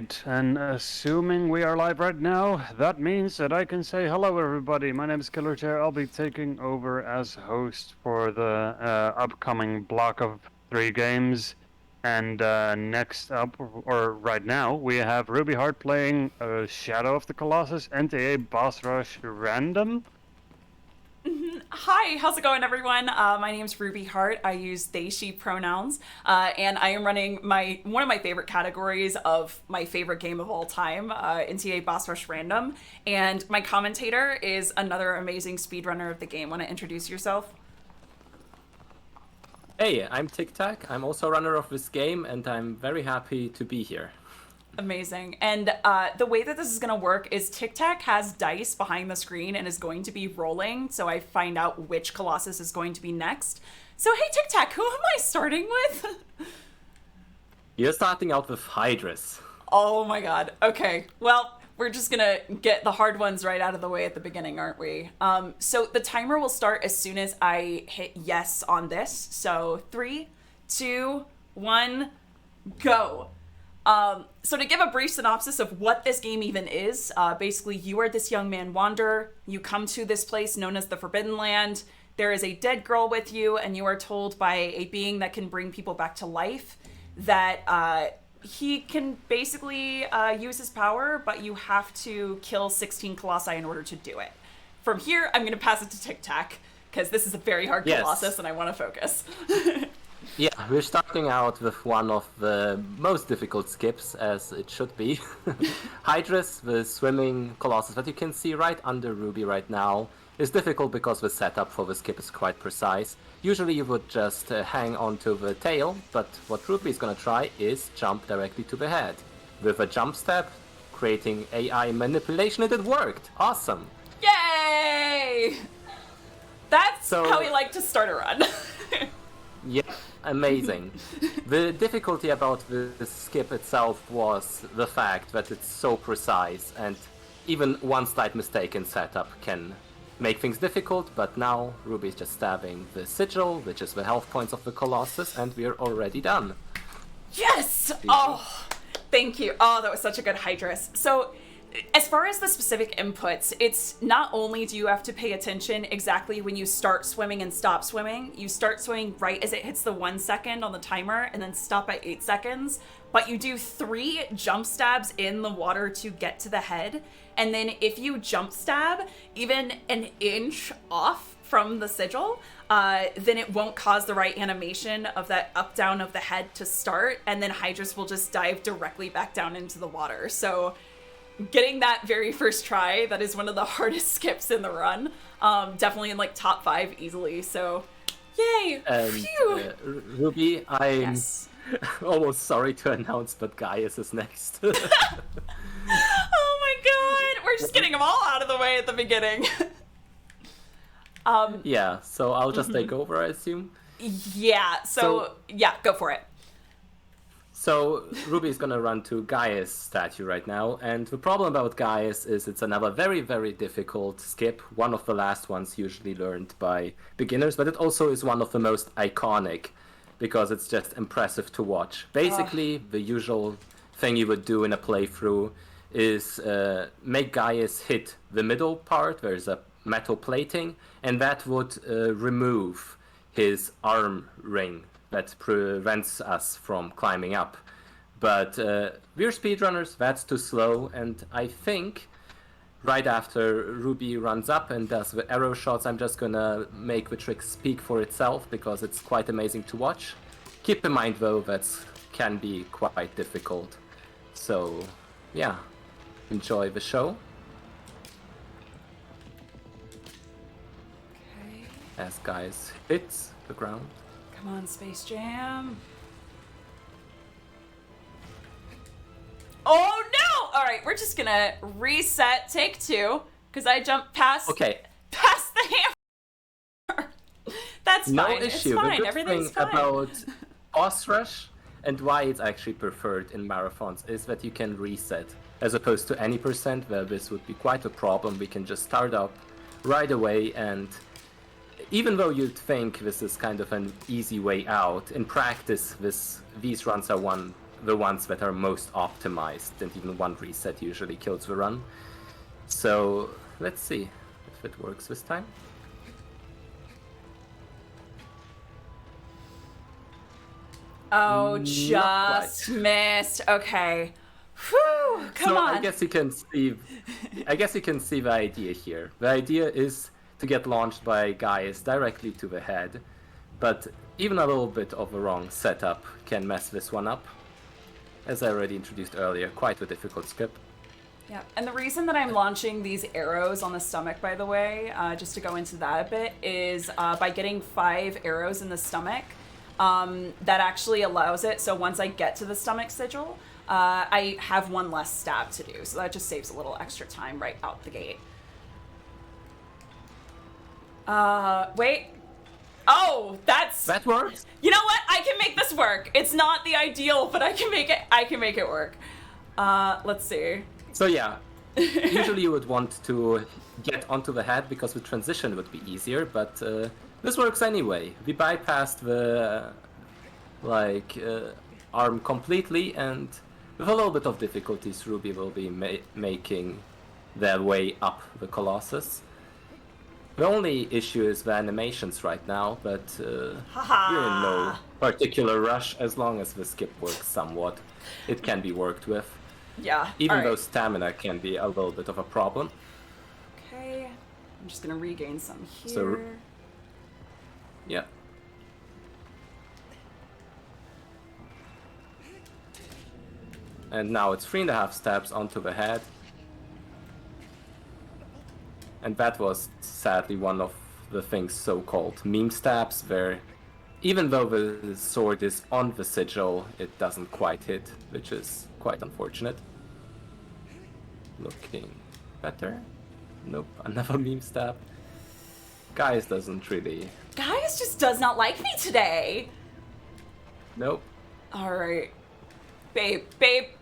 Alright, and assuming we are live right now, that means that I can say hello everybody. My name is Killer Chair. I'll be taking over as host for the upcoming block of 3 games. And next up, or right now, we have rubiehart playing Shadow of the Colossus, NTA Bossrush Random. Hi, how's it going, everyone? My name's rubiehart. I use they, she pronouns, and I am running one of my favorite categories of my favorite game of all time, NTA Bossrush Random. And my commentator is another amazing speedrunner of the game. Want to introduce yourself? Hey, I'm Tic Tac. I'm also runner of this game, and I'm very happy to be here. Amazing. And the way that this is going to work is Tic Tac has dice behind the screen and is going to be rolling, so I find out which Colossus is going to be next. So hey, Tic Tac, who am I starting with? You're starting out with Hydrus. Oh my god. Okay. Well, we're just gonna get the hard ones right out of the way at the beginning, aren't we? So the timer will start as soon as I hit yes on this. So 3, 2, 1, go. So to give a brief synopsis of what this game even is, basically you are this young man wanderer. You come to this place known as the Forbidden Land. There is a dead girl with you, and you are told by a being that can bring people back to life that he can basically use his power, but you have to kill 16 colossi in order to do it. From here, I'm going to pass it to Tic Tac, because this is a very hard Colossus, and I want to focus. Yeah, we're starting out with one of the most difficult skips, as it should be. Hydrus, the swimming Colossus that you can see right under Ruby right now, is difficult because the setup for the skip is quite precise. Usually you would just hang onto the tail, but what Ruby is going to try is jump directly to the head. With a jump step, creating AI manipulation, and it worked! Awesome! Yay! That's how we like to start a run. Yeah, amazing. The difficulty about the skip itself was the fact that it's so precise, and even one slight mistake in setup can make things difficult, but now Ruby is just stabbing the sigil, which is the health points of the Colossus, and we're already done. Yes! Oh, thank you. Oh, that was such a good Hydrus. So, as far as the specific inputs, it's not only do you have to pay attention exactly when you start swimming and stop swimming, you start swimming right as it hits the 1 second on the timer and then stop at 8 seconds, but you do 3 jump stabs in the water to get to the head, and then if you jump stab even an inch off from the sigil, then it won't cause the right animation of that up down of the head to start, and then Hydrus will just dive directly back down into the water. So getting that very first try, that is one of the hardest skips in the run. Definitely in like top 5 easily, so yay! Phew. Ruby, I'm almost sorry to announce, but Gaius is next. Oh my god! We're just getting them all out of the way at the beginning. Yeah, so I'll just take over, I assume? Yeah, so yeah, go for it. So Ruby is gonna run to Gaius' statue right now, and the problem about Gaius is it's another very, very difficult skip, one of the last ones usually learned by beginners, but it also is one of the most iconic, because it's just impressive to watch. Basically, the usual thing you would do in a playthrough is make Gaius hit the middle part, there's a metal plating, and that would remove his arm ring that prevents us from climbing up. But we're speedrunners, that's too slow, and I think right after Ruby runs up and does the arrow shots, I'm just gonna make the trick speak for itself, because it's quite amazing to watch. Keep in mind though, that can be quite difficult. So yeah, enjoy the show. Okay. As Gaius hits the ground. Come on, Space Jam. Oh no! Alright, we're just gonna reset take 2, because I jumped past the hammer. That's no fine. issue. It's fine. The good Everything's thing fine. about Bossrush and why it's actually preferred in marathons is that you can reset, as opposed to any percent where this would be quite a problem. We can just start up right away, and even though you'd think this is kind of an easy way out, in practice these runs are the ones that are most optimized, and even one reset usually kills the run. So let's see if it works this time. Oh, Not just quite. missed. Okay. Whew, come on. I guess you can see the idea here. The idea is to get launched by Gaius directly to the head, but even a little bit of a wrong setup can mess this one up. As I already introduced earlier, quite a difficult skip. Yeah, and the reason that I'm launching these arrows on the stomach, by the way, just to go into that a bit, is by getting 5 arrows in the stomach, that actually allows it. So once I get to the stomach sigil, I have one less stab to do. So that just saves a little extra time right out the gate. Wait. Oh, that works. You know what? I can make this work. It's not the ideal, but I can make it work. Let's see. So yeah, usually you would want to get onto the head because the transition would be easier, but this works anyway. We bypassed the arm completely, and with a little bit of difficulties, Ruby will be making their way up the Colossus. The only issue is the animations right now, but you're in no particular rush as long as the skip works somewhat. It can be worked with. Yeah. Even though stamina can be a little bit of a problem. Okay. I'm just gonna regain some here. So, yeah. And now it's 3.5 stabs onto the head. And that was sadly one of the things so-called meme stabs, where even though the sword is on the sigil, it doesn't quite hit, which is quite unfortunate. Looking better? Nope, another meme stab. Gaius doesn't really... Gaius just does not like me today. Nope. Alright. Babe,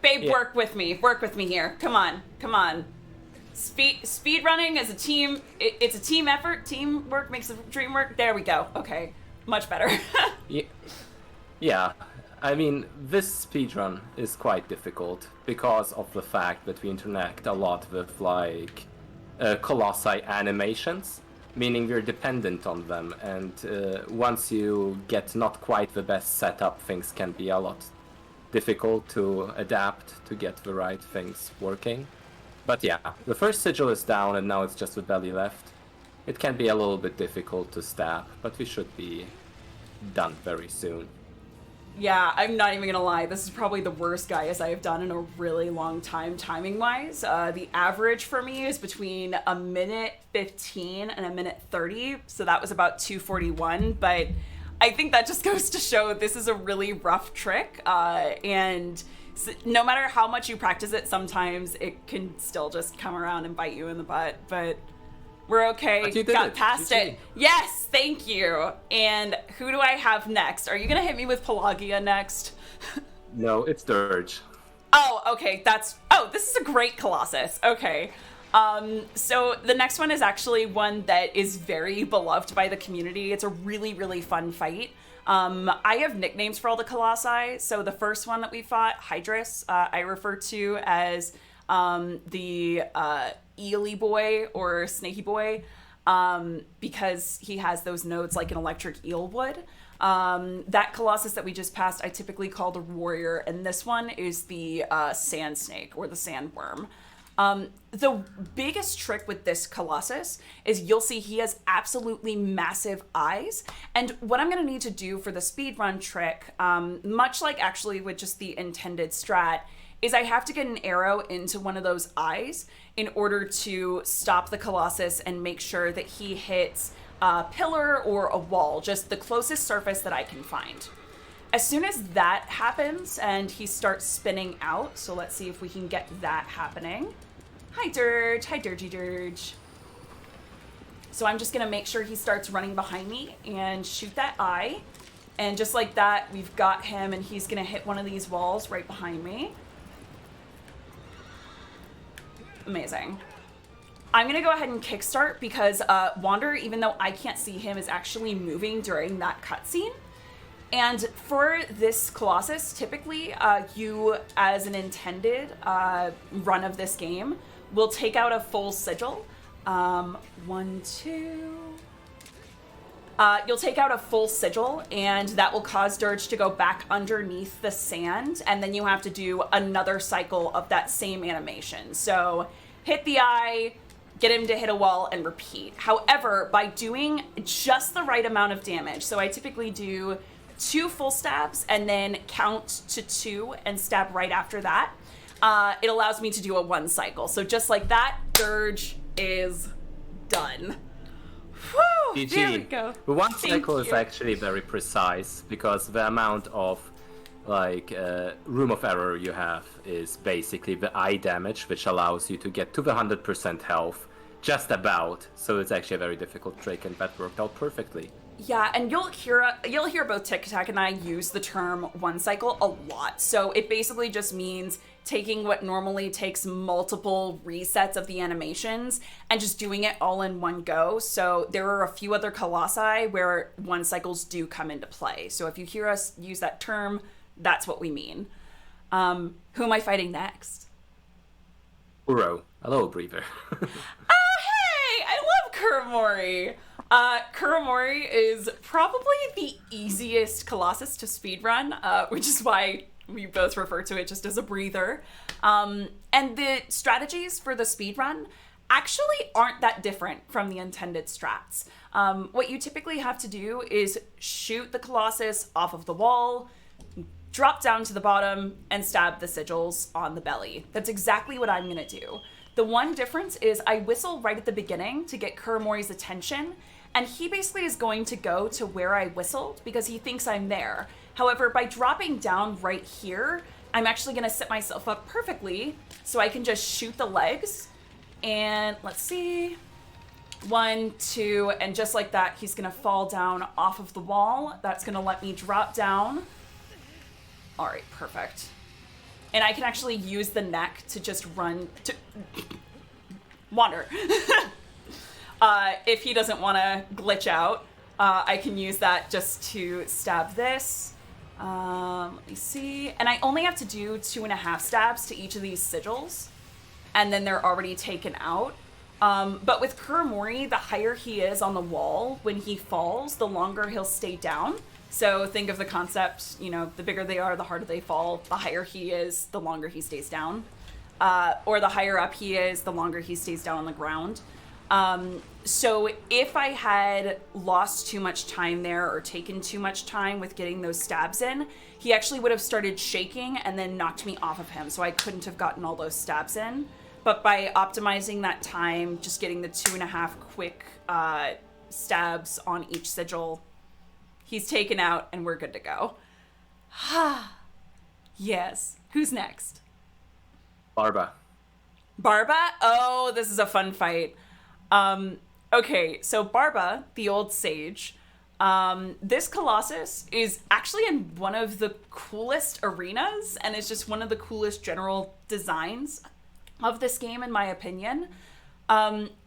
Yeah. work with me. Work with me here. Come on. Speed running as a team, it's a team effort. Teamwork makes the dream work. There we go. Okay. Much better. Yeah, I mean, this speedrun is quite difficult because of the fact that we interact a lot with, Colossi animations, meaning we're dependent on them, and once you get not quite the best setup, things can be a lot difficult to adapt to get the right things working. But yeah, the first sigil is down and now it's just the belly left. It can be a little bit difficult to stab, but we should be done very soon. Yeah, I'm not even gonna lie. This is probably the worst Gaius I have done in a really long time, timing-wise. The average for me is between a minute 15 and a minute 30, so that was about 2:41. But I think that just goes to show this is a really rough trick, and no matter how much you practice it, sometimes it can still just come around and bite you in the butt. But we're okay. But you did Got it. past GG. it. Yes, thank you. And who do I have next? Are you gonna hit me with Pelagia next? No, it's Dirge. Oh, okay. This is a great Colossus. Okay. So the next one is actually one that is very beloved by the community. It's a really, really fun fight. I have nicknames for all the Colossi. So the first one that we fought, Hydrus, I refer to as the Eely boy or Snaky boy, because he has those nodes like an electric eel would. That Colossus that we just passed, I typically call the warrior, and this one is the sand snake or the sandworm. The biggest trick with this Colossus is you'll see he has absolutely massive eyes. And what I'm going to need to do for the speedrun trick, much like actually with just the intended strat, is I have to get an arrow into one of those eyes in order to stop the Colossus and make sure that he hits a pillar or a wall, just the closest surface that I can find. As soon as that happens and he starts spinning out, so let's see if we can get that happening. Hi, Dirge. Hi, Dirgy Dirge. So I'm just going to make sure he starts running behind me and shoot that eye. And just like that, we've got him, and he's going to hit one of these walls right behind me. Amazing. I'm going to go ahead and kickstart because Wander, even though I can't see him, is actually moving during that cutscene. And for this Colossus, typically you, as an intended run of this game, will take out a full sigil. One, two... you'll take out a full sigil, and that will cause Dirge to go back underneath the sand, and then you have to do another cycle of that same animation. So hit the eye, get him to hit a wall, and repeat. However, by doing just the right amount of damage, so I typically do 2 full stabs and then count to 2 and stab right after that, it allows me to do a 1 cycle. So just like that, Dirge is done. Whew, GG. there we go. The 1 Thank cycle is you. actually very precise, because the amount of room of error you have is basically the eye damage, which allows you to get to the 100% health just about. So it's actually a very difficult trick, and that worked out perfectly. Yeah, and you'll hear both Tic Tac and I use the term 1 cycle a lot. So it basically just means taking what normally takes multiple resets of the animations and just doing it all in one go. So there are a few other Colossi where 1 cycles do come into play. So if you hear us use that term, that's what we mean. Who am I fighting next? Uro. Hello, Breather. Oh, hey! I love Kuramori! Kuramori is probably the easiest Colossus to speedrun, which is why we both refer to it just as a breather. And the strategies for the speedrun actually aren't that different from the intended strats. What you typically have to do is shoot the Colossus off of the wall, drop down to the bottom, and stab the sigils on the belly. That's exactly what I'm gonna do. The one difference is I whistle right at the beginning to get Kuramori's attention, and he basically is going to go to where I whistled because he thinks I'm there. However, by dropping down right here, I'm actually gonna set myself up perfectly so I can just shoot the legs. And let's see, 1, 2, and just like that, he's gonna fall down off of the wall. That's gonna let me drop down. All right, perfect. And I can actually use the neck to just run to wander. If he doesn't want to glitch out, I can use that just to stab this. Let me see. And I only have to do 2.5 stabs to each of these sigils, and then they're already taken out. But with Kuramori, the higher he is on the wall, when he falls, the longer he'll stay down. So think of the concept, you know, the bigger they are, the harder they fall. The higher he is, the longer he stays down. Or the higher up he is, the longer he stays down on the ground. So if I had lost too much time there or taken too much time with getting those stabs in, he actually would have started shaking and then knocked me off of him. So I couldn't have gotten all those stabs in. But by optimizing that time, just getting the 2.5 quick stabs on each sigil, he's taken out and we're good to go. Yes. Who's next? Barba. Barba? Oh, this is a fun fight. Okay, so Barba, the old sage, this Colossus is actually in one of the coolest arenas, and it's just one of the coolest general designs of this game, in my opinion.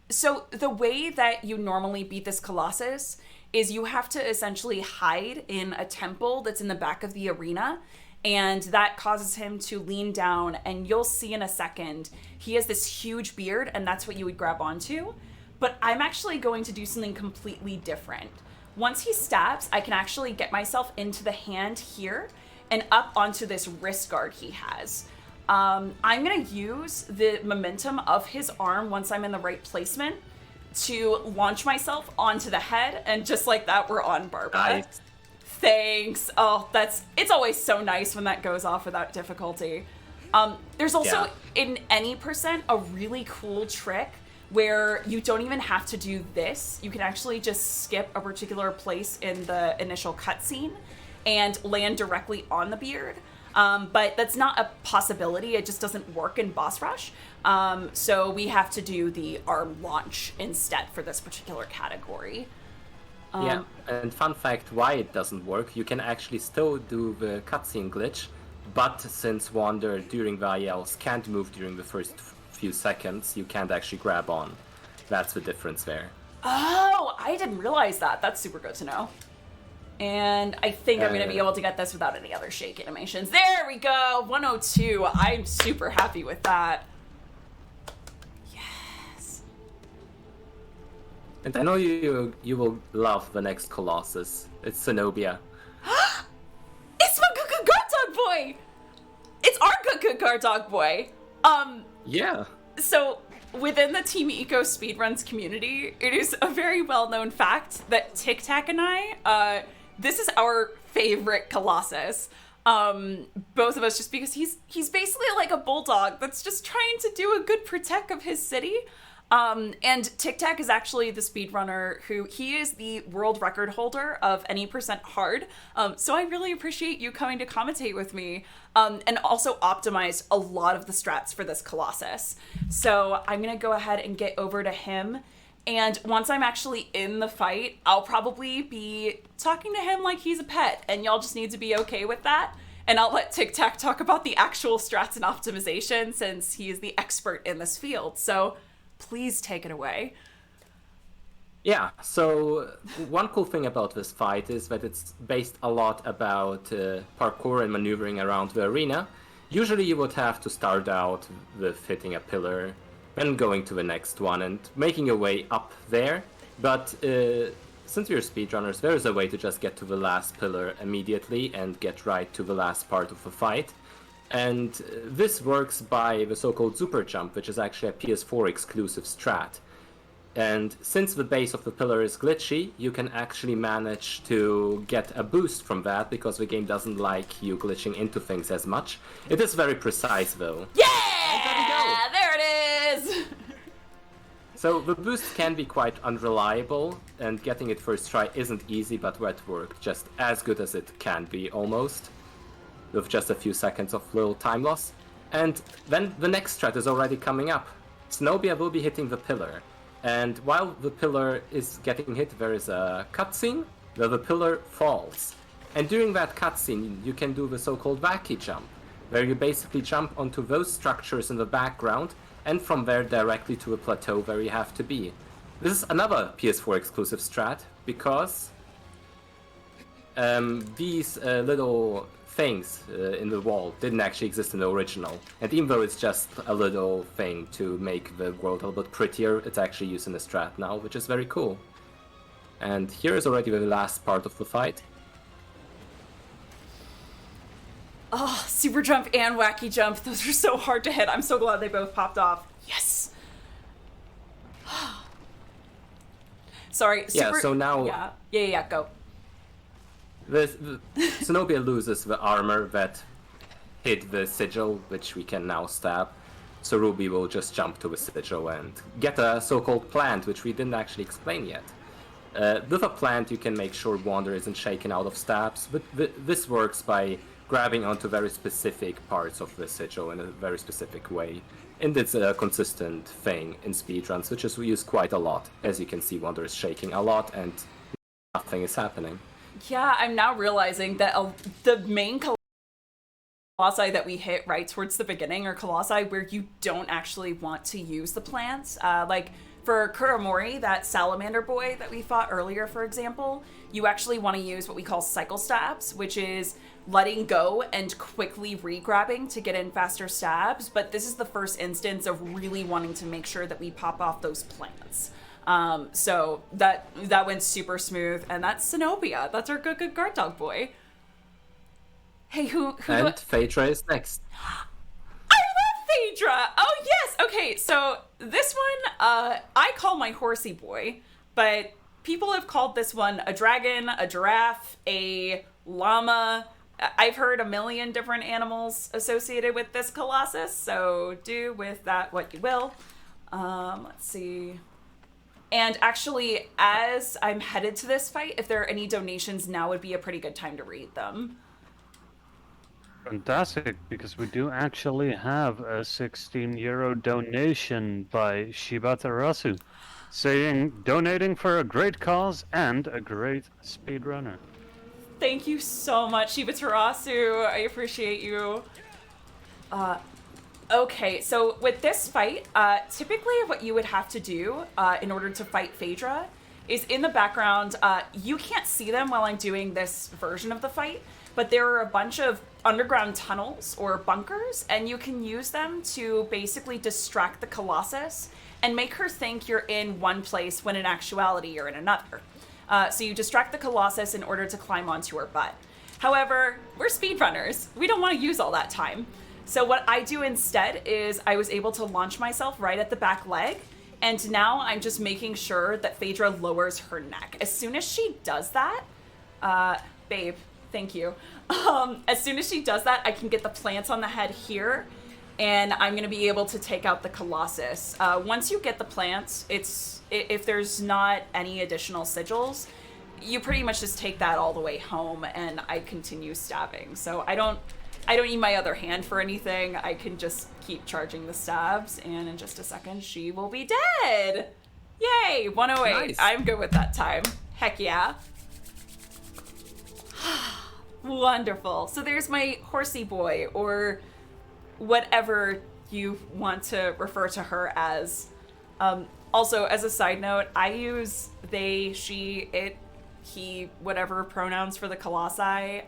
So the way that you normally beat this Colossus is you have to essentially hide in a temple that's in the back of the arena, and that causes him to lean down, and you'll see in a second, he has this huge beard, and that's what you would grab onto. But I'm actually going to do something completely different. Once he stabs, I can actually get myself into the hand here and up onto this wrist guard he has. I'm gonna use the momentum of his arm once I'm in the right placement to launch myself onto the head, and just like that, we're on Barba. Nice. Thanks. Oh, it's always so nice when that goes off without difficulty. There's also, in any percent, a really cool trick where you don't even have to do this. You can actually just skip a particular place in the initial cutscene and land directly on the beard. But that's not a possibility. It just doesn't work in Boss Rush. So we have to do the arm launch instead for this particular category. Yeah, and fun fact why it doesn't work, you can actually still do the cutscene glitch, but since Wander during the ILs can't move during the first few seconds, you can't actually grab on. That's the difference there. Oh, I didn't realize that. That's super good to know. And I think I'm going to be able to get this without any other shake animations. There we go, 102. I'm super happy with that. Yes. And I know you will love the next Colossus. It's Zenobia. It's my good guard dog boy! It's our good guard dog boy. Yeah. So, within the Team Eco Speedruns community, it is a very well-known fact that Tic Tac and I, this is our favorite Colossus. Both of us, just because he's basically like a bulldog that's just trying to do a good protect of his city. And Tic Tac is actually the speedrunner he is the world record holder of any % hard. So I really appreciate you coming to commentate with me, and also optimize a lot of the strats for this Colossus. So I'm gonna go ahead and get over to him. And once I'm actually in the fight, I'll probably be talking to him like he's a pet, and y'all just need to be okay with that. And I'll let Tic Tac talk about the actual strats and optimization, since he is the expert in this field. So please take it away. Yeah, so one cool thing about this fight is that it's based a lot about parkour and maneuvering around the arena. Usually you would have to start out with hitting a pillar, then going to the next one and making your way up there. But since we're speedrunners, there is a way to just get to the last pillar immediately and get right to the last part of the fight. And this works by the so-called super jump, which is actually a PS4 exclusive strat. And since the base of the pillar is glitchy, you can actually manage to get a boost from that, because the game doesn't like you glitching into things as much. It is very precise though. Yeah! There it is! So the boost can be quite unreliable, and getting it first try isn't easy, but that worked just as good as it can be almost, with just a few seconds of little time loss. And then the next strat is already coming up. Zenobia will be hitting the pillar. And while the pillar is getting hit, there is a cutscene where the pillar falls. And during that cutscene, you can do the so-called wacky jump, where you basically jump onto those structures in the background, and from there directly to a plateau where you have to be. This is another PS4 exclusive strat, because these little things in the wall didn't actually exist in the original. And even though it's just a little thing to make the world a little bit prettier, it's actually used in the strat now, which is very cool. And here is already the last part of the fight. Oh, super jump and wacky jump. Those are so hard to hit. I'm so glad they both popped off. Yes! Sorry, super... Yeah, so now... Yeah, go. Zenobia loses the armor that hid the sigil, which we can now stab. So Ruby will just jump to the sigil and get a so-called plant, which we didn't actually explain yet. With a plant, you can make sure Wander isn't shaken out of stabs, but this works by grabbing onto very specific parts of the sigil in a very specific way. And it's a consistent thing in speedruns, which is used quite a lot. As you can see, Wander is shaking a lot and nothing is happening. Yeah, I'm now realizing that the main colossi that we hit right towards the beginning are colossi where you don't actually want to use the plants. Like for Kuramori, that salamander boy that we fought earlier, for example, you actually want to use what we call cycle stabs, which is letting go and quickly re-grabbing to get in faster stabs. But this is the first instance of really wanting to make sure that we pop off those plants. So that went super smooth, and that's Zenobia. That's our good guard dog boy. Hey, who and Phaedra is next. I love Phaedra! Oh yes! Okay, so this one, I call my horsey boy, but people have called this one a dragon, a giraffe, a llama. I've heard a million different animals associated with this Colossus, so do with that what you will. Let's see. And actually, as I'm headed to this fight, if there are any donations, now would be a pretty good time to read them. Fantastic, because we do actually have a €16 donation by Shibatarasu, saying, donating for a great cause and a great speedrunner. Thank you so much, Shibatarasu. I appreciate you. Okay, so with this fight, typically what you would have to do in order to fight Phaedra is in the background. You can't see them while I'm doing this version of the fight, but there are a bunch of underground tunnels or bunkers, and you can use them to basically distract the Colossus and make her think you're in one place when in actuality you're in another. So you distract the Colossus in order to climb onto her butt. However, we're speedrunners. We don't want to use all that time. So what I do instead is I was able to launch myself right at the back leg, and now I'm just making sure that Phaedra lowers her neck. As soon as she does that, babe, thank you. As soon as she does that, I can get the plants on the head here, and I'm going to be able to take out the Colossus. Once you get the plants, if there's not any additional sigils, you pretty much just take that all the way home, and I continue stabbing. So I don't need my other hand for anything. I can just keep charging the stabs, and in just a second, she will be dead. Yay, 108. Nice. I'm good with that time. Heck yeah. Wonderful. So there's my horsey boy, or whatever you want to refer to her as. Also, as a side note, I use they, she, it, he, whatever pronouns for the Colossi.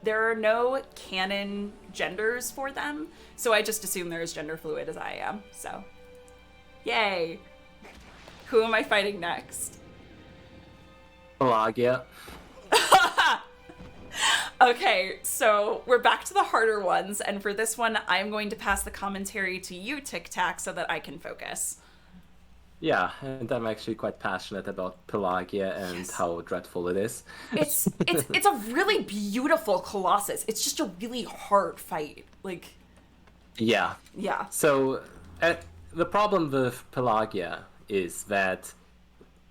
There are no canon genders for them, so I just assume they're as gender fluid as I am. So, yay. Who am I fighting next? Pelagia. Okay, so we're back to the harder ones, and for this one, I'm going to pass the commentary to you, Tic Tac, so that I can focus. Yeah, and I'm actually quite passionate about Pelagia and how dreadful it is. It's a really beautiful Colossus. It's just a really hard fight. Like, Yeah. yeah. So the problem with Pelagia is that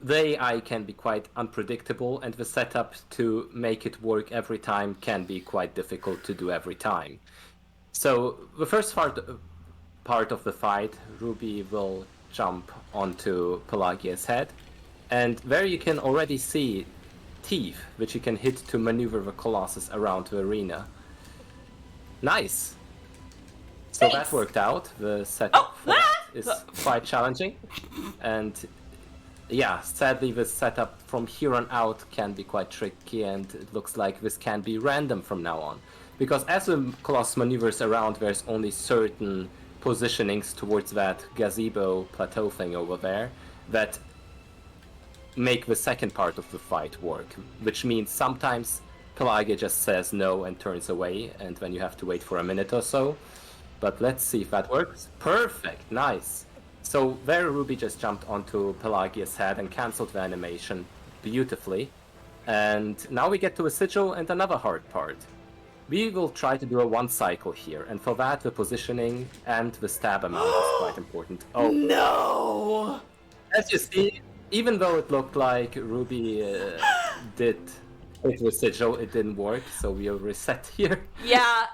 the AI can be quite unpredictable, and the setup to make it work every time can be quite difficult to do every time. So the first part of the fight, Ruby will jump onto Pelagia's head, and there you can already see teeth, which you can hit to maneuver the Colossus around the arena. Nice! So Thanks. that worked out. The setup for that is Ah! quite challenging, and yeah, sadly the setup from here on out can be quite tricky, and it looks like this can be random from now on. Because as the Colossus maneuvers around, there's only certain positionings towards that gazebo plateau thing over there that make the second part of the fight work, which means sometimes Pelagia just says no and turns away, and then you have to wait for a minute or so. But let's see if that works. Perfect, nice. So there Ruby just jumped onto Pelagia's head and cancelled the animation beautifully. And now we get to a sigil and another hard part. We will try to do a one cycle here, and for that the positioning and the stab amount is quite important. Oh No! As you see, even though it looked like Ruby did it with sigil, it didn't work, so we'll reset here. Yeah,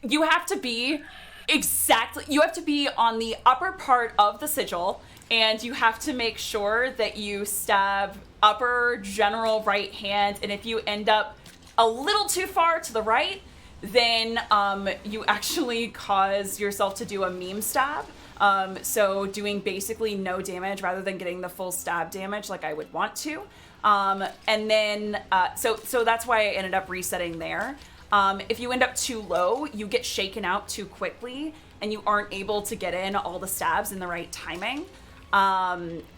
you have to be you have to be on the upper part of the sigil, and you have to make sure that you stab upper general right hand, and if you end up a little too far to the right, then you actually cause yourself to do a meme stab. So doing basically no damage rather than getting the full stab damage like I would want to. And then, so that's why I ended up resetting there. If you end up too low, you get shaken out too quickly and you aren't able to get in all the stabs in the right timing.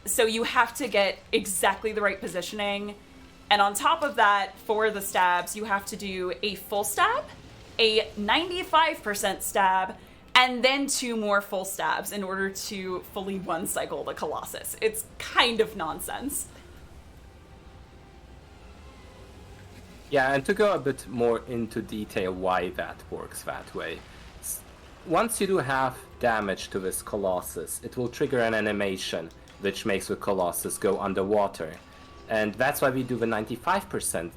So you have to get exactly the right positioning. And on top of that, for the stabs, you have to do a full stab, a 95% stab, and then 2 more full stabs in order to fully one cycle the Colossus. It's kind of nonsense. Yeah, and to go a bit more into detail why that works that way. Once you do half damage to this Colossus, it will trigger an animation which makes the Colossus go underwater. And that's why we do the 95%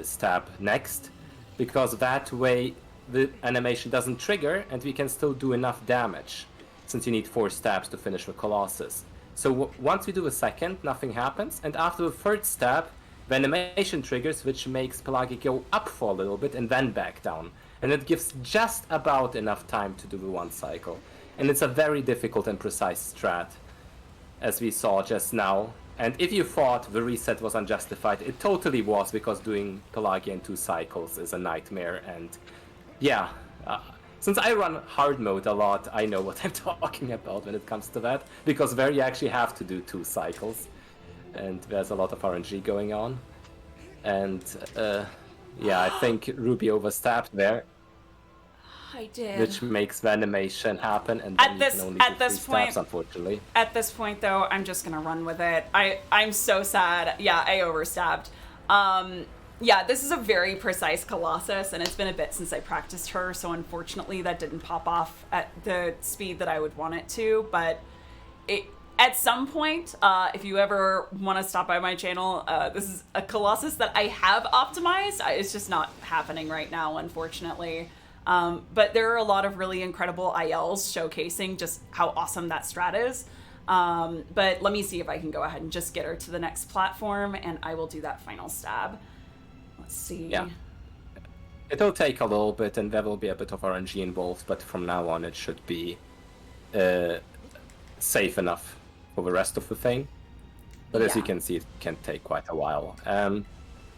stab next, because that way the animation doesn't trigger and we can still do enough damage, since you need 4 stabs to finish the Colossus. So once we do a second, nothing happens, and after the third stab, the animation triggers, which makes Pelagia go up for a little bit and then back down. And it gives just about enough time to do the one cycle. And it's a very difficult and precise strat. As we saw just now, And if you thought the reset was unjustified, it totally was, because doing Pelagia in 2 cycles is a nightmare. And yeah, since I run hard mode a lot, I know what I'm talking about when it comes to that, because there you actually have to do 2 cycles, and there's a lot of RNG going on. And yeah, I think Ruby overstepped there. I did. Which makes the animation happen, and then you can only do 3 steps, unfortunately. At this point, though, I'm just gonna run with it. I'm so sad. Yeah, I overstabbed. Yeah, this is a very precise Colossus, and it's been a bit since I practiced her, so unfortunately that didn't pop off at the speed that I would want it to, but at some point, if you ever want to stop by my channel, this is a Colossus that I have optimized. It's just not happening right now, unfortunately. But there are a lot of really incredible ILs showcasing just how awesome that strat is. But let me see if I can go ahead and just get her to the next platform, and I will do that final stab. Let's see. Yeah. It'll take a little bit, and there will be a bit of RNG involved, but from now on it should be safe enough for the rest of the thing. But as you can see, it can take quite a while.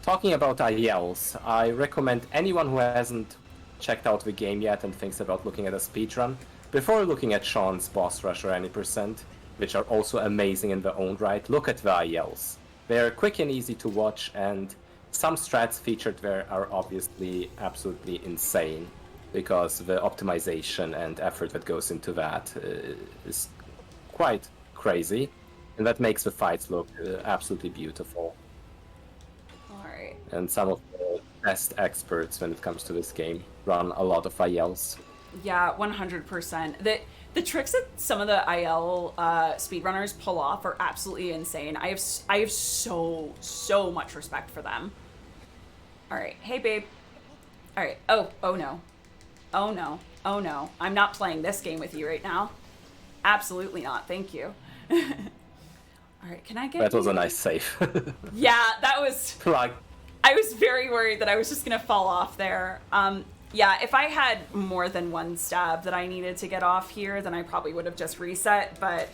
Talking about ILs, I recommend anyone who hasn't checked out the game yet and thinks about looking at a speedrun, before looking at Sean's Bossrush or Any%, which are also amazing in their own right, look at the ILs. They are quick and easy to watch, and some strats featured there are obviously absolutely insane, because the optimization and effort that goes into that is quite crazy, and that makes the fights look absolutely beautiful. Alright. And some of the best experts when it comes to this game run a lot of ILs. Yeah, 100%. The tricks that some of the IL speedrunners pull off are absolutely insane. I have so much respect for them. All right, hey babe. All right. Oh no, oh no, oh no. I'm not playing this game with you right now. Absolutely not. Thank you. All right, can I get? That was a nice save. Yeah, that was. Like. I was very worried that I was just gonna fall off there. Yeah, if I had more than one stab that I needed to get off here, then I probably would have just reset, but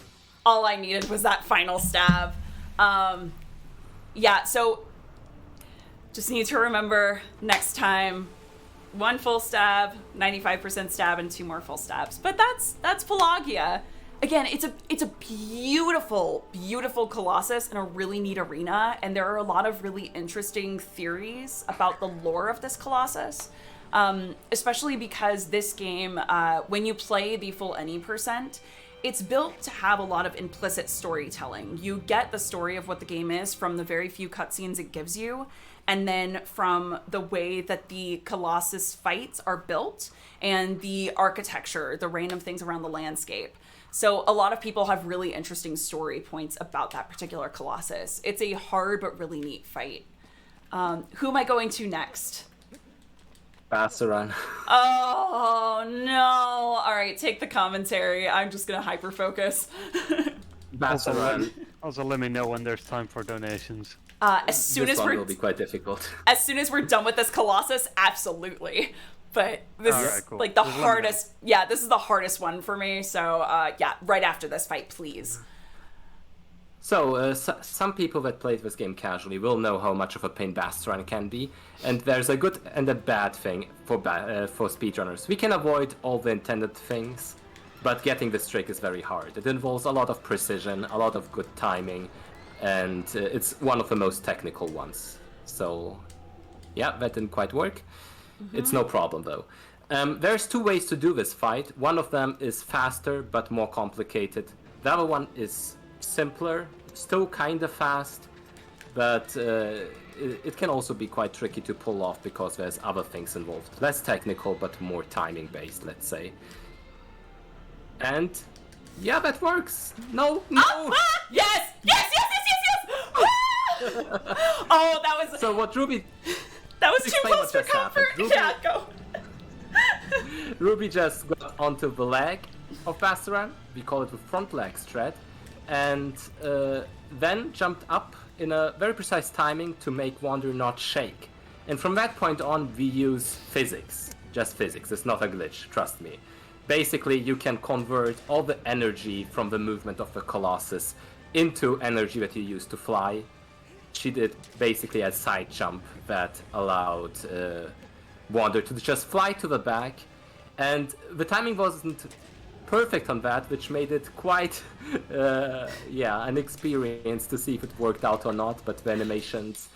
all I needed was that final stab. Yeah, so just need to remember next time, 1 full stab, 95% stab, and 2 more full stabs. But that's Pelagia. Again, it's a beautiful, beautiful Colossus in a really neat arena, and there are a lot of really interesting theories about the lore of this Colossus, especially because this game, when you play the full Any%, it's built to have a lot of implicit storytelling. You get the story of what the game is from the very few cutscenes it gives you, and then from the way that the Colossus fights are built, and the architecture, the random things around the landscape. So a lot of people have really interesting story points about that particular Colossus. It's a hard but really neat fight. Who am I going to next? Bassaran. Oh no! All right, take the commentary. I'm just gonna hyper focus. Bassaran. Also, let me know when there's time for donations. As soon this as one we're will be quite difficult. as soon as we're done with this Colossus, absolutely. But this is cool. like the Just hardest. Yeah, this is the hardest one for me. So yeah, right after this fight, please. So, some people that played this game casually will know how much of a pain Bassaran can be, and there's a good and a bad thing for speedrunners. We can avoid all the intended things, but getting this trick is very hard. It involves a lot of precision, a lot of good timing, and it's one of the most technical ones. So, yeah, that didn't quite work. It's no problem though. There's 2 ways to do this fight. One of them is faster but more complicated. The other one is simpler, still kind of fast, but it can also be quite tricky to pull off because there's other things involved. Less technical but more timing based, let's say. And yeah, that works. No. Yes! Oh, that was. So what Ruby? That was too explain close what for just happened. comfort. Ruby- Yeah, go. Ruby just got onto the leg of Bassaran. We call it the front leg strat, and then jumped up in a very precise timing to make Wander not shake. And from that point on, we use physics. Just physics. It's not a glitch, trust me. Basically, you can convert all the energy from the movement of the Colossus into energy that you use to fly. She did basically a side jump that allowed Wander to just fly to the back, and the timing wasn't perfect on that, which made it quite an experience to see if it worked out or not, but the animations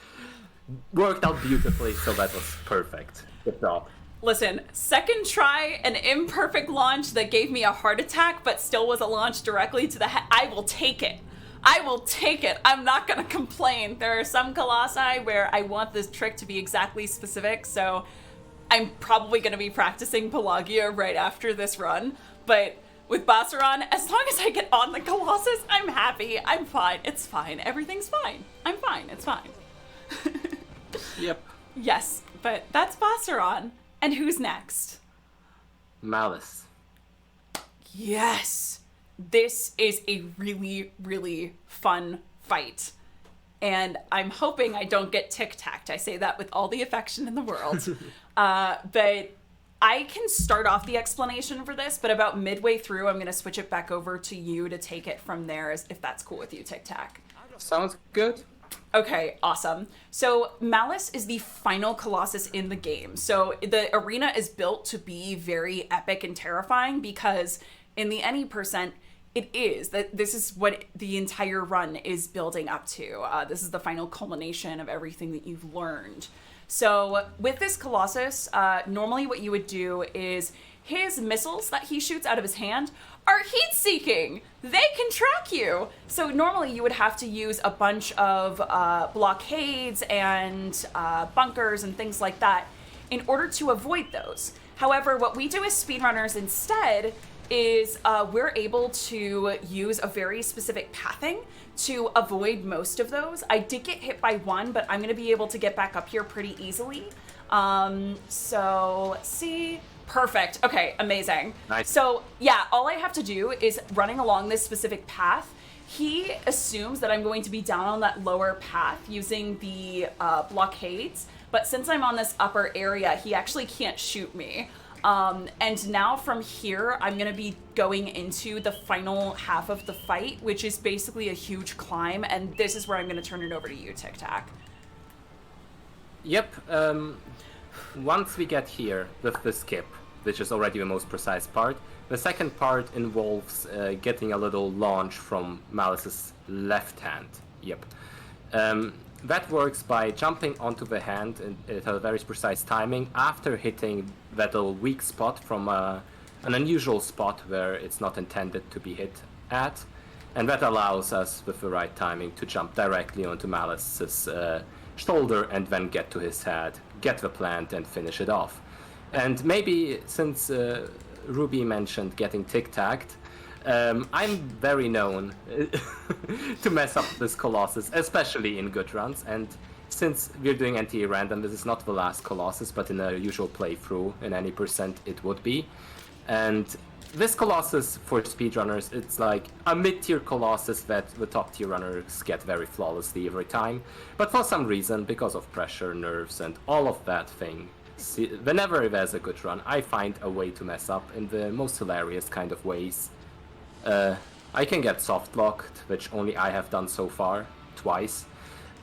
worked out beautifully, so that was perfect. Good job. Listen, second try, an imperfect launch that gave me a heart attack, but still was a launch directly to the head. I will take it. I will take it. I'm not gonna complain. There are some Colossi where I want this trick to be exactly specific, so I'm probably gonna be practicing Pelagia right after this run, but with Bossrush, as long as I get on the Colossus, I'm happy. I'm fine. It's fine. Everything's fine. I'm fine. It's fine. Yep. Yes, but that's Bossrush. And who's next? Malice. Yes. This is a really, really fun fight. And I'm hoping I don't get tic-tacked. I say that with all the affection in the world. But I can start off the explanation for this, but about midway through, I'm going to switch it back over to you to take it from there, if that's cool with you, Tic-Tac. Sounds good. Okay, awesome. So Malice is the final Colossus in the game. So the arena is built to be very epic and terrifying because in the any percent, it is. This is what the entire run is building up to. This is the final culmination of everything that you've learned. So with this Colossus, normally what you would do is his missiles that he shoots out of his hand are heat-seeking. They can track you. So normally you would have to use a bunch of blockades and bunkers and things like that in order to avoid those. However, what we do as speedrunners instead is we're able to use a very specific pathing to avoid most of those. I did get hit by one, but I'm going to be able to get back up here pretty easily. So let's see. Perfect. Okay, amazing. Nice. So yeah, all I have to do is running along this specific path. He assumes that I'm going to be down on that lower path using the blockades, but since I'm on this upper area, he actually can't shoot me. And now from here, I'm going to be going into the final half of the fight, which is basically a huge climb, and this is where I'm going to turn it over to you, Tic-Tac. Yep. Once we get here with the skip, which is already the most precise part, the second part involves getting a little launch from Malice's left hand. Yep. That works by jumping onto the hand at a very precise timing after hitting that little weak spot from an unusual spot where it's not intended to be hit at. And that allows us, with the right timing, to jump directly onto Malice's shoulder and then get to his head, get the plant, and finish it off. And maybe, since Ruby mentioned getting tic-tacked, I'm very known to mess up this Colossus, especially in good runs, and since we're doing NTA random, this is not the last Colossus, but in a usual playthrough, in any percent it would be. And this Colossus, for speedrunners, it's like a mid-tier Colossus that the top-tier runners get very flawlessly every time, but for some reason, because of pressure, nerves, and all of that thing, whenever there's a good run, I find a way to mess up in the most hilarious kind of ways. I can get soft-locked, which only I have done so far, twice.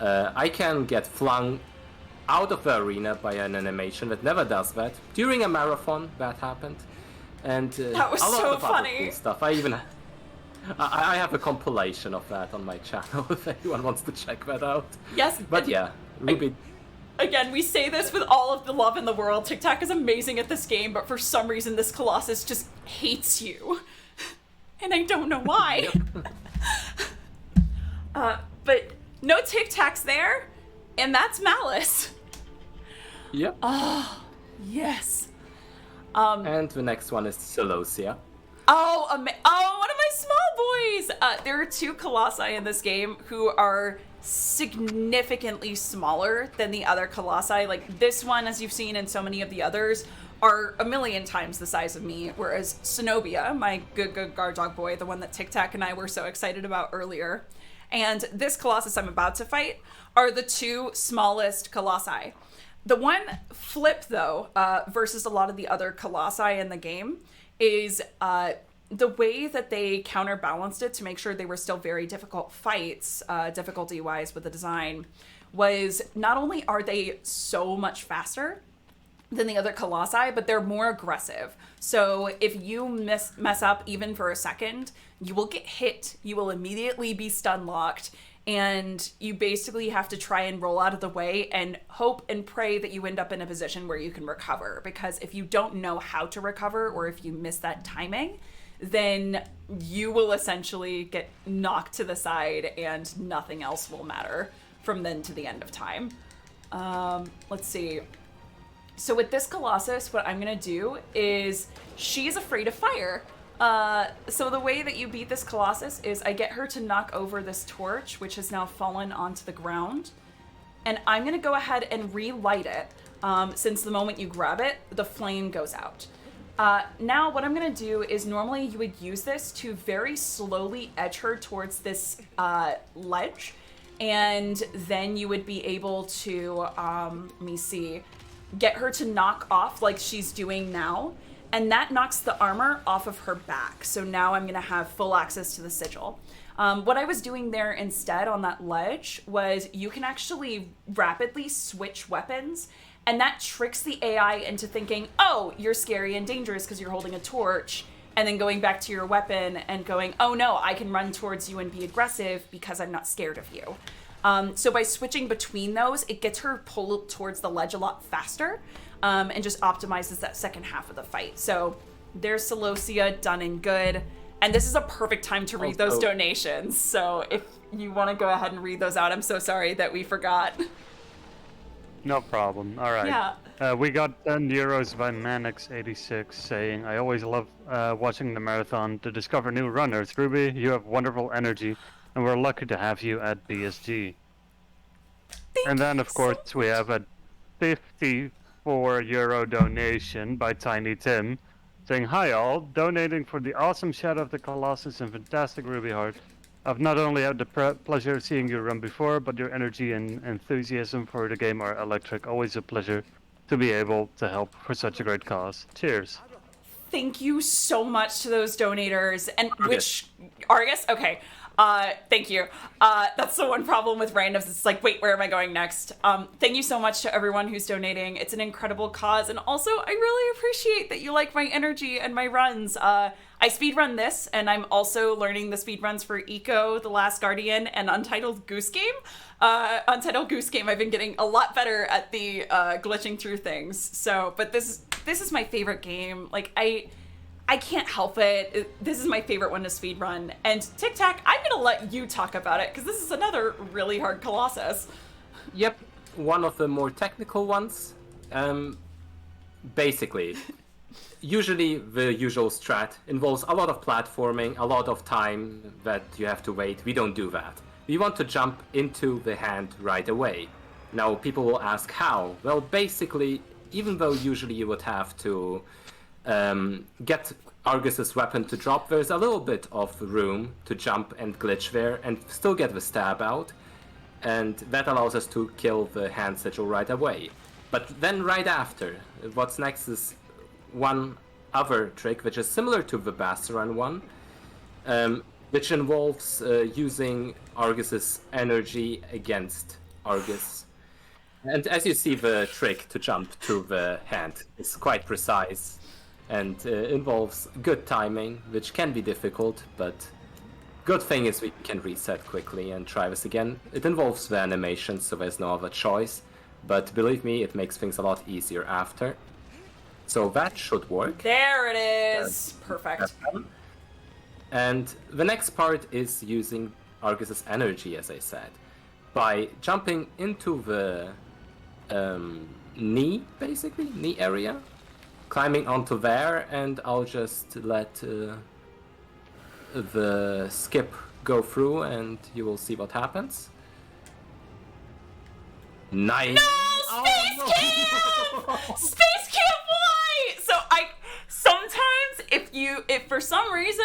I can get flung out of the arena by an animation that never does that. During a marathon, that happened. And that was a lot so of other funny. cool stuff. I have a compilation of that on my channel if anyone wants to check that out. Yes. But yeah, Ruby... Again, we say this with all of the love in the world. Tic-Tac is amazing at this game, but for some reason this Colossus just hates you. And I don't know why. But no Tic-Tacs there, and that's Malice. Yep. Oh, yes. And the next one is Celosia. Oh, one of my small boys! There are two Colossi in this game who are significantly smaller than the other Colossi. Like, this one, as you've seen in so many of the others, are a million times the size of me, whereas Cenobia, my good guard dog boy, the one that Tic-Tac and I were so excited about earlier, and this Colossus I'm about to fight are the two smallest Colossi. The one flip, though, versus a lot of the other Colossi in the game is the way that they counterbalanced it to make sure they were still very difficult fights, difficulty-wise with the design, was not only are they so much faster than the other Colossi, but they're more aggressive. So if you mess up even for a second, you will get hit, you will immediately be stun locked, and you basically have to try and roll out of the way and hope and pray that you end up in a position where you can recover. Because if you don't know how to recover, or if you miss that timing, then you will essentially get knocked to the side and nothing else will matter from then to the end of time. Let's see. So with this Colossus, what I'm going to do is she's afraid of fire. So the way that you beat this Colossus is I get her to knock over this torch, which has now fallen onto the ground. And I'm going to go ahead and relight it. Since the moment you grab it, the flame goes out. Now what I'm going to do is normally you would use this to very slowly edge her towards this ledge. And then you would be able to, let me see, get her to knock off like she's doing now. And that knocks the armor off of her back. So now I'm going to have full access to the sigil. What I was doing there instead on that ledge was you can actually rapidly switch weapons. And that tricks the AI into thinking, oh, you're scary and dangerous because you're holding a torch. And then going back to your weapon and going, oh no, I can run towards you and be aggressive because I'm not scared of you. So by switching between those, it gets her pulled towards the ledge a lot faster, and just optimizes that second half of the fight. So there's Celosia, done and good. And this is a perfect time to read those donations. So if you want to go ahead and read those out, I'm so sorry that we forgot. No problem. All right. Yeah. We got 10 euros by Manix86 saying, I always love watching the marathon to discover new runners. Ruby, you have wonderful energy, and we're lucky to have you at BSG. And then, of course, we have a 54 euro donation by Tiny Tim saying, hi all, donating for the awesome Shadow of the Colossus and fantastic rubiehart. I've not only had the pleasure of seeing you run before, but your energy and enthusiasm for the game are electric. Always a pleasure to be able to help for such a great cause. Cheers. Thank you so much to those donators. And which, Argus? Okay. Thank you. That's the one problem with randoms. It's like, wait, where am I going next? Thank you so much to everyone who's donating. It's an incredible cause. And also, I really appreciate that you like my energy and my runs. I speedrun this, and I'm also learning the speedruns for Eco, The Last Guardian, and Untitled Goose Game. Untitled Goose Game, I've been getting a lot better at the glitching through things. So, but this is my favorite game. Like, I can't help it. This is my favorite one to speedrun. And Tic Tac, I'm gonna let you talk about it, because this is another really hard Colossus. Yep, one of the more technical ones. Basically, usually the usual strat involves a lot of platforming, a lot of time that you have to wait. We don't do that. We want to jump into the hand right away. Now, people will ask how. Well, basically, even though usually you would have to get Argus's weapon to drop, there's a little bit of room to jump and glitch there and still get the stab out. And that allows us to kill the hand sigil right away. But then right after, what's next is one other trick, which is similar to the Bossrush one, which involves using Argus's energy against Argus. And as you see, the trick to jump to the hand is quite precise and involves good timing, which can be difficult, but good thing is we can reset quickly and try this again. It involves the animation, so there's no other choice, but believe me, it makes things a lot easier after. So that should work. There it is. Perfect. And the next part is using Argus's energy, as I said, by jumping into the knee area, climbing onto there, and I'll just let the skip go through, and you will see what happens. Nice. No, Space Camp! Space Camp, why? So sometimes if for some reason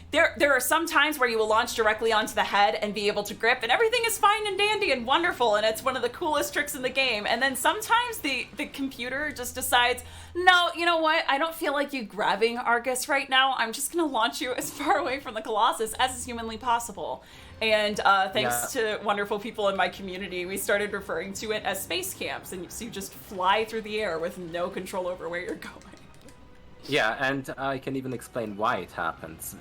there are some times where you will launch directly onto the head and be able to grip, and everything is fine and dandy and wonderful, and it's one of the coolest tricks in the game. And then sometimes the computer just decides, no, you know what? I don't feel like you grabbing Argus right now. I'm just going to launch you as far away from the Colossus as is humanly possible. And thanks to wonderful people in my community, we started referring to it as space camps, and so you just fly through the air with no control over where you're going. Yeah, and I can even explain why it happens.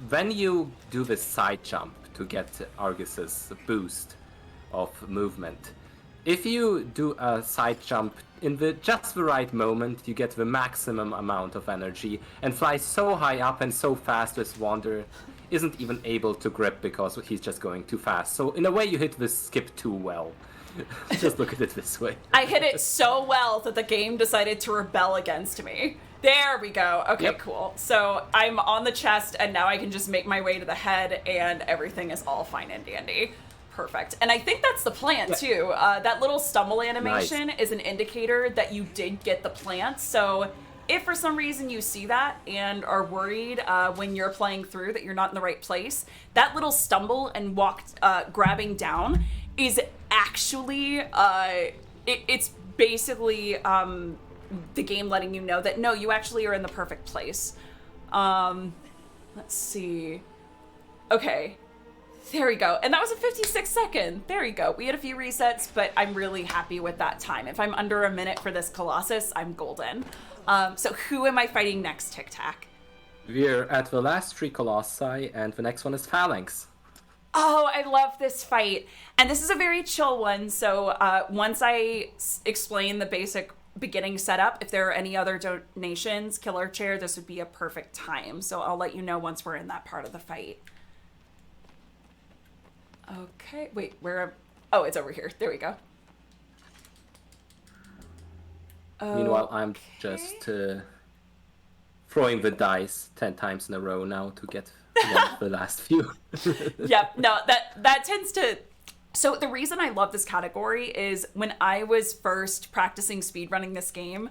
When you do this side jump to get Argus's boost of movement, if you do a side jump in just the right moment, you get the maximum amount of energy and fly so high up and so fast this Wander isn't even able to grip because he's just going too fast. So in a way, you hit the skip too well. Just look at it this way. I hit it so well that the game decided to rebel against me. There we go. Okay, cool. So I'm on the chest, and now I can just make my way to the head, and everything is all fine and dandy. Perfect. And I think that's the plant, too. That little stumble animation is an indicator that you did get the plant. So if for some reason you see that and are worried when you're playing through that you're not in the right place, that little stumble and grabbing down is actually, it's basically the game letting you know that, no, you actually are in the perfect place. Let's see. Okay. There we go. And that was a 56-second. There you go. We had a few resets, but I'm really happy with that time. If I'm under a minute for this Colossus, I'm golden. So who am I fighting next, Tic Tac? We're at the last 3 Colossi, and the next one is Phalanx. Oh, I love this fight. And this is a very chill one, so once I explain the basic beginning setup, if there are any other donations, Killer Chair, this would be a perfect time. So I'll let you know once we're in that part of the fight. Okay, wait, where? Oh, it's over here. There we go. Meanwhile, I'm just throwing the dice 10 times in a row now to get the last few. Yep, no, that tends to... So the reason I love this category is when I was first practicing speedrunning this game,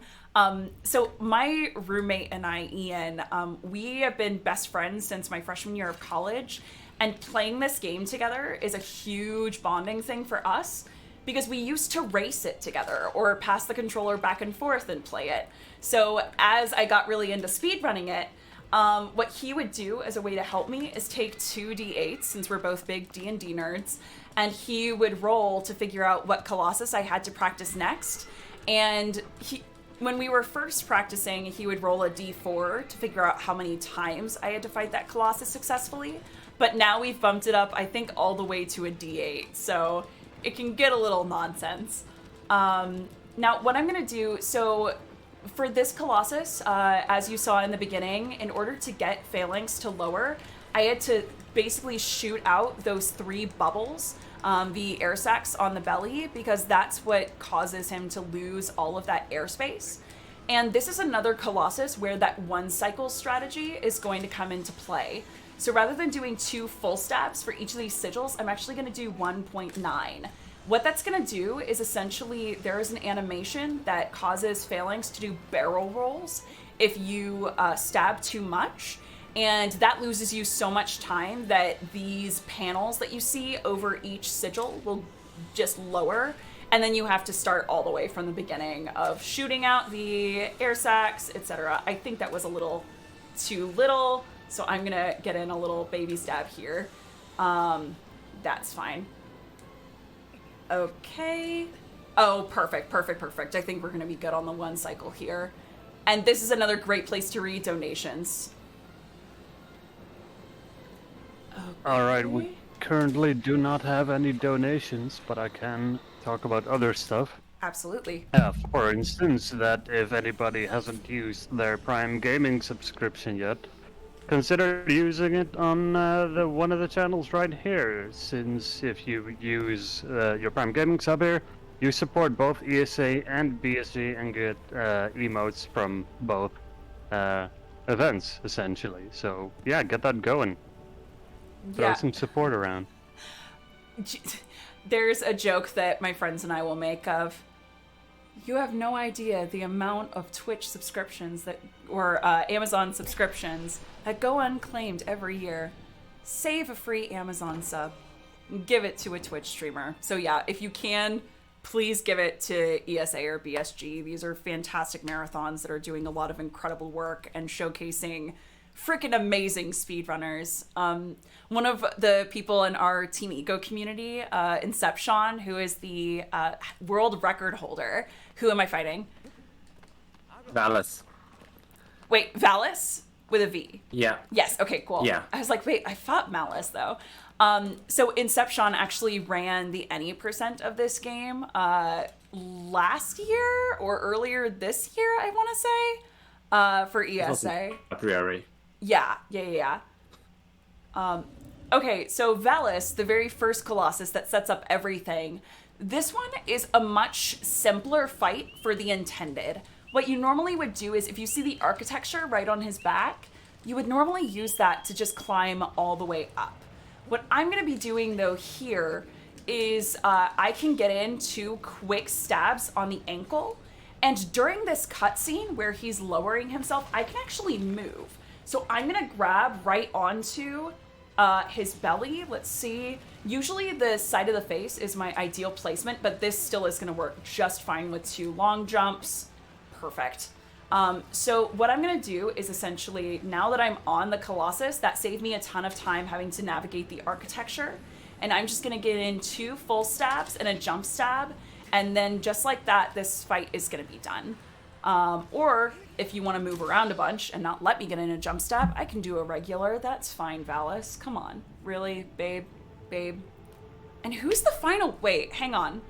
so my roommate and I, Ian, we have been best friends since my freshman year of college, and playing this game together is a huge bonding thing for us because we used to race it together or pass the controller back and forth and play it. So as I got really into speedrunning it, what he would do as a way to help me is take 2d8s, since we're both big D&D nerds, and he would roll to figure out what Colossus I had to practice next. And when we were first practicing, he would roll a d4 to figure out how many times I had to fight that Colossus successfully. But now we've bumped it up, I think, all the way to a d8, so it can get a little nonsense. Now, what I'm going to do, so for this Colossus, as you saw in the beginning, in order to get Phalanx to lower, I had to basically shoot out those 3 bubbles, the air sacs on the belly, because that's what causes him to lose all of that airspace. And this is another Colossus where that 1 cycle strategy is going to come into play. So rather than doing 2 full stabs for each of these sigils, I'm actually going to do 1.9. What that's going to do is essentially there is an animation that causes Phalanx to do barrel rolls if you stab too much. And that loses you so much time that these panels that you see over each sigil will just lower. And then you have to start all the way from the beginning of shooting out the air sacs, etc. I think that was a little too little. So I'm going to get in a little baby stab here. That's fine. Okay. Oh, perfect. I think we're going to be good on the 1 cycle here. And this is another great place to read donations. Okay. All right, we currently do not have any donations, but I can talk about other stuff. Absolutely. For instance, that if anybody hasn't used their Prime Gaming subscription yet, consider using it on one of the channels right here, since if you use your Prime Gaming sub here, you support both ESA and BSG and get emotes from both events, essentially. So yeah, get that going. Throw some support around. There's a joke that my friends and I will make of, You have no idea the amount of Twitch subscriptions or Amazon subscriptions that go unclaimed every year. Save a free Amazon sub. Give it to a Twitch streamer. So yeah, if you can, please give it to ESA or BSG. These are fantastic marathons that are doing a lot of incredible work and showcasing freaking amazing speedrunners. One of the people in our Team Eco community, Inception, who is the world record holder. Who am I fighting? Valis. Wait, Valis? With a V? Yeah. Yes, okay, cool. Yeah. I was like, wait, I thought Malice, though. So Inception actually ran the any percent of this game last year or earlier this year, I want to say, for ESA. February. Yeah. Okay, so Valis, the very first Colossus that sets up everything, this one is a much simpler fight for the intended. What you normally would do is if you see the architecture right on his back, you would normally use that to just climb all the way up. What I'm going to be doing though here is I can get in 2 quick stabs on the ankle, and during this cutscene where he's lowering himself, I can actually move. So I'm going to grab right onto his belly. Let's see. Usually the side of the face is my ideal placement, but this still is going to work just fine with 2 long jumps. Perfect. So what I'm going to do is essentially, now that I'm on the Colossus, that saved me a ton of time having to navigate the architecture. And I'm just going to get in 2 full stabs and a jump stab. And then just like that, this fight is going to be done. Or if you want to move around a bunch and not let me get in a jump stab, I can do a regular. That's fine, Valis. Come on. Really, babe? And who's the final? Wait, hang on.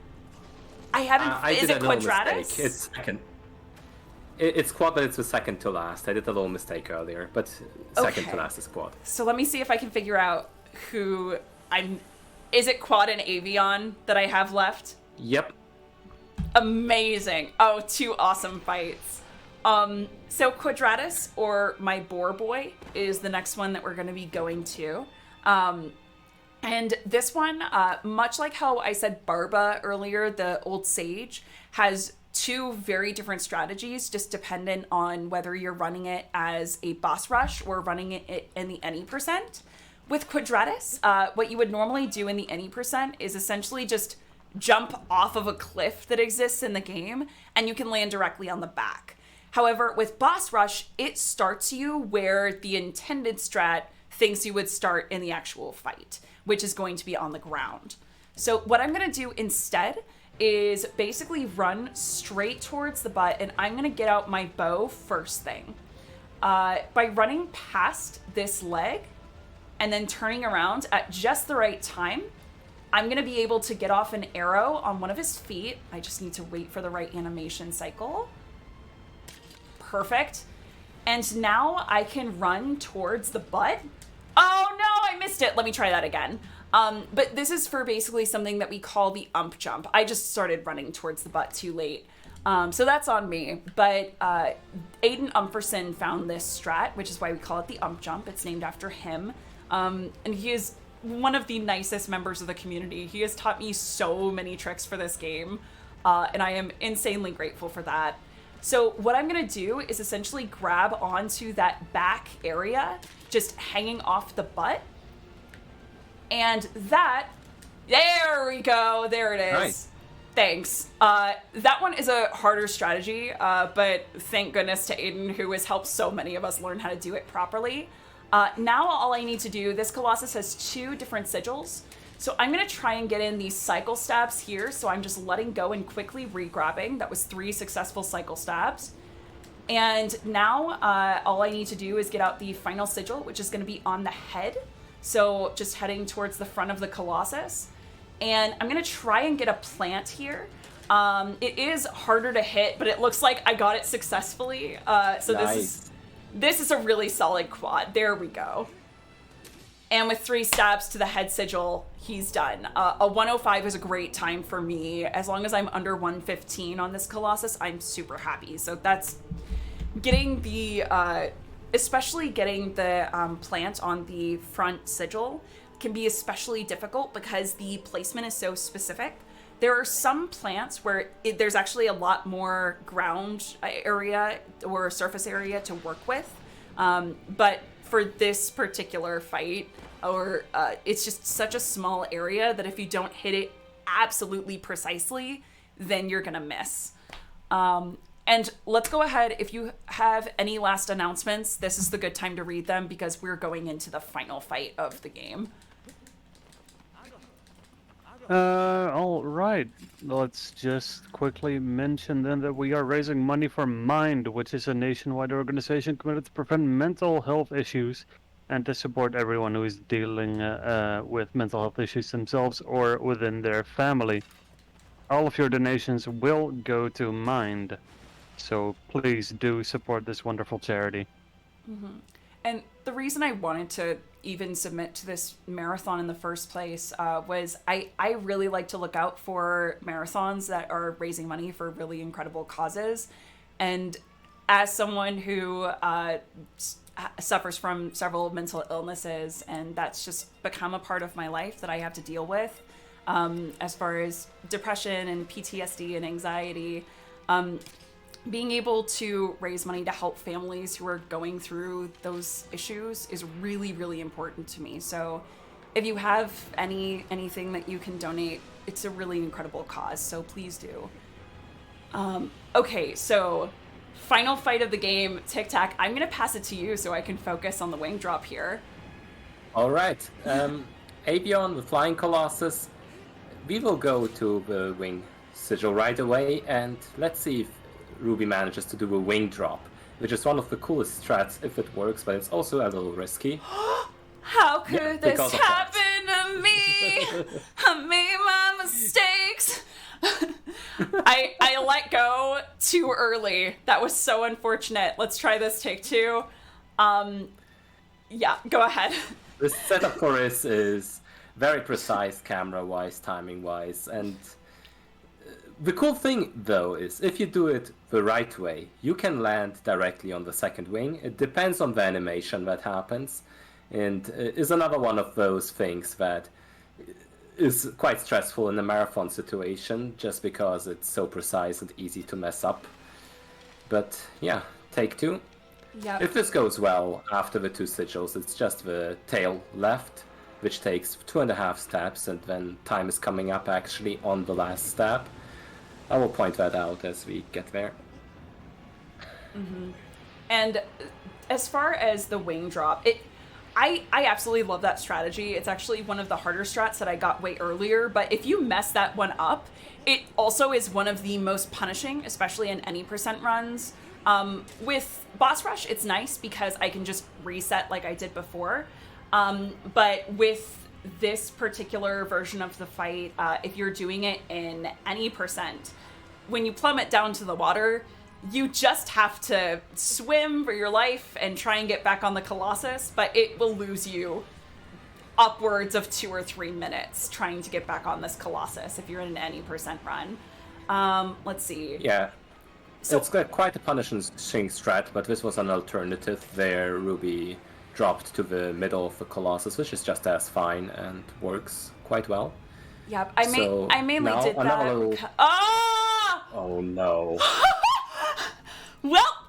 I haven't. Is it Quadratus? Mistake. It's second. It's quad, but it's the second to last. I did a little mistake earlier, but second to last is quad. So let me see if I can figure out who I'm. Is it Quad and Avion that I have left? Yep. Amazing. Oh, 2 awesome fights. So Quadratus, or my boar boy, is the next one that we're going to be going to. And this one, much like how I said Barba earlier, the old sage, has 2 very different strategies, just dependent on whether you're running it as a boss rush or running it in the any percent. With Quadratus, what you would normally do in the any percent is essentially just jump off of a cliff that exists in the game, and you can land directly on the back. However, with boss rush, it starts you where the intended strat thinks you would start in the actual fight, which is going to be on the ground. So what I'm going to do instead is basically run straight towards the butt, and I'm going to get out my bow first thing. By running past this leg and then turning around at just the right time, I'm going to be able to get off an arrow on one of his feet. I just need to wait for the right animation cycle. Perfect. And now I can run towards the butt. Oh no, I missed it. Let me try that again. But this is for basically something that we call the ump jump. I just started running towards the butt too late. So that's on me. But Aiden Umferson found this strat, which is why we call it the ump jump. It's named after him. And he is one of the nicest members of the community. He has taught me so many tricks for this game. And I am insanely grateful for that. So what I'm going to do is essentially grab onto that back area, just hanging off the butt. And that, there we go, there it is. Nice. Thanks. That one is a harder strategy, but thank goodness to Aiden, who has helped so many of us learn how to do it properly. Now all I need to do, this Colossus has 2 different sigils. So I'm going to try and get in these cycle stabs here. So I'm just letting go and quickly re-grabbing. That was 3 successful cycle stabs. And now all I need to do is get out the final sigil, which is going to be on the head. So just heading towards the front of the Colossus. And I'm going to try and get a plant here. It is harder to hit, but it looks like I got it successfully. So nice. This is a really solid quad. There we go. And with 3 stabs to the head sigil, he's done. A 105 is a great time for me. As long as I'm under 115 on this Colossus, I'm super happy. So that's getting the, especially getting the plant on the front sigil can be especially difficult because the placement is so specific. there are some plants where there's actually a lot more ground area or surface area to work with. But for this particular fight, it's just such a small area that if you don't hit it absolutely precisely, then you're gonna miss. And let's go ahead. If you have any last announcements, this is the good time to read them because we're going into the final fight of the game. All right. Let's just quickly mention then that we are raising money for Mind, which is a nationwide organization committed to prevent mental health issues and to support everyone who is dealing with mental health issues themselves or within their family. All of your donations will go to Mind, so please do support this wonderful charity. Mm-hmm. And the reason I wanted to even submit to this marathon in the first place was I really like to look out for marathons that are raising money for really incredible causes. And as someone who suffers from several mental illnesses, and that's just become a part of my life that I have to deal with, as far as depression and PTSD and anxiety, being able to raise money to help families who are going through those issues is really, really important to me. So if you have anything that you can donate, it's a really incredible cause, so please do. Okay, so final fight of the game, Tic Tac. I'm going to pass it to you so I can focus on the wing drop here. All right. Avion, the Flying Colossus. We will go to the wing sigil right away, and let's see if Ruby manages to do a wing drop, which is one of the coolest strats if it works, but it's also a little risky. How could this happen to me? I made my mistakes. I let go too early. That was so unfortunate. Let's try this take two. Yeah, go ahead. The setup for this is very precise camera-wise, timing-wise, and the cool thing, though, is if you do it the right way, you can land directly on the second wing. It depends on the animation that happens, and is another one of those things that is quite stressful in a marathon situation, just because it's so precise and easy to mess up. But yeah, take two. Yep. If this goes well, after the two sigils, it's just the tail left, which takes 2.5 steps, and then time is coming up actually on the last step. I will point that out as we get there. Mm-hmm. And as far as the wing drop, I absolutely love that strategy. It's actually one of the harder strats that I got way earlier, but if you mess that one up, it also is one of the most punishing, especially in any percent runs. With Boss Rush, it's nice because I can just reset like I did before. But with this particular version of the fight, if you're doing it in any percent, when you plummet down to the water, you just have to swim for your life and try and get back on the Colossus, but it will lose you upwards of 2 or 3 minutes trying to get back on this Colossus if you're in an any percent run. Let's see. Yeah. So, it's quite a punishing strat, but this was an alternative there. Ruby dropped to the middle of the Colossus, which is just as fine and works quite well. Yep, I mainly did that. Little... Oh no. Well,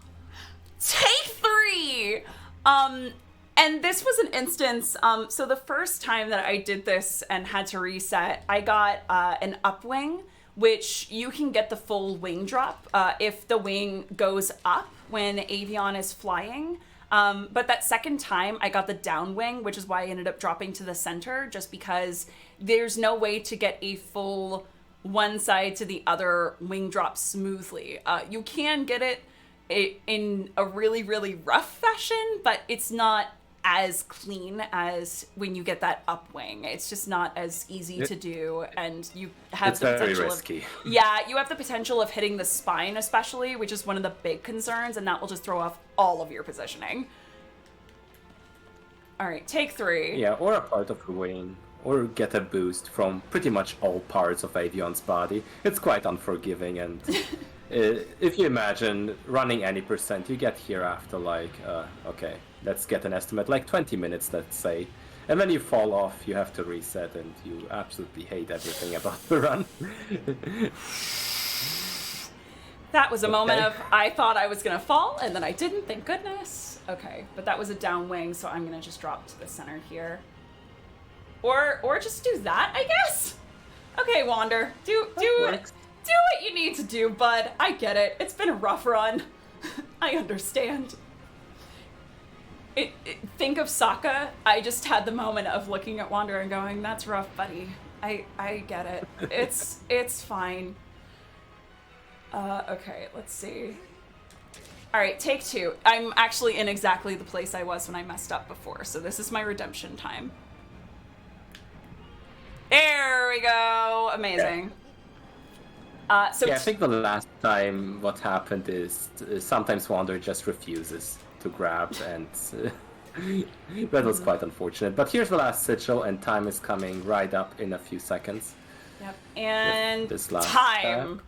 take 3! And this was an instance, so the first time that I did this and had to reset, I got an upwing, which you can get the full wing drop if the wing goes up when Avion is flying. But that second time, I got the downwing, which is why I ended up dropping to the center, just because there's no way to get a full one side to the other wing drop smoothly. You can get it in a really, really rough fashion, but it's not as clean as when you get that upwing. It's just not as easy to do, and you have the potential very risky. you have the potential of hitting the spine especially, which is one of the big concerns, and that will just throw off all of your positioning. All right, take 3. Yeah, or a part of the wing, or get a boost from pretty much all parts of Avion's body. It's quite unforgiving, and if you imagine running any percent, you get here after like, okay, let's get an estimate, like 20 minutes, let's say. And when you fall off, you have to reset, and you absolutely hate everything about the run. That was a moment of, I thought I was going to fall, and then I didn't, thank goodness. Okay, but that was a downwing, so I'm going to just drop to the center here. Or just do that, I guess? Okay, Wander, do what you need to do, bud. I get it. It's been a rough run. I understand. Think of Sokka. I just had the moment of looking at Wander and going, that's rough, buddy. I get it. It's fine. Okay, let's see. Alright, take 2. I'm actually in exactly the place I was when I messed up before, so this is my redemption time. There we go! Amazing. I think the last time what happened is sometimes Wander just refuses to grab, and that was quite unfortunate. But here's the last sigil, and time is coming right up in a few seconds. Yep, and this last time.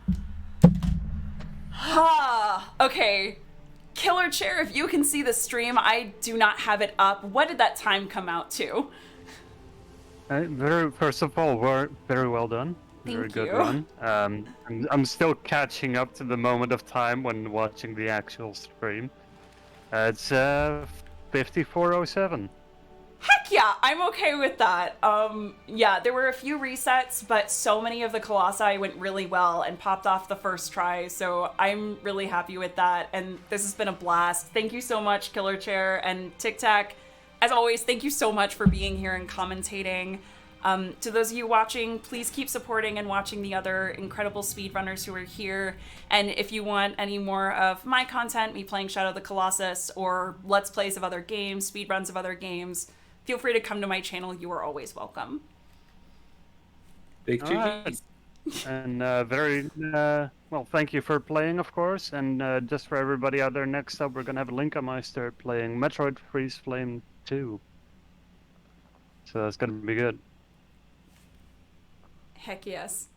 Okay. Killer Chair, if you can see the stream, I do not have it up. What did that time come out to? First of all, very well done. Very good run. I'm still catching up to the moment of time when watching the actual stream. It's 54:07. Heck yeah, I'm okay with that. Yeah, there were a few resets, but so many of the Colossi went really well and popped off the first try, so I'm really happy with that, and this has been a blast. Thank you so much, Killer Chair, and Tic Tac. As always, thank you so much for being here and commentating. To those of you watching, please keep supporting and watching the other incredible speedrunners who are here. And if you want any more of my content, me playing Shadow of the Colossus, or Let's Plays of other games, speedruns of other games, feel free to come to my channel. You are always welcome. Big GGs. And well, thank you for playing, of course. And just for everybody out there, next up, we're going to have Linkameister playing Metroid Freeze Flame 2. So that's going to be good. Heck yes.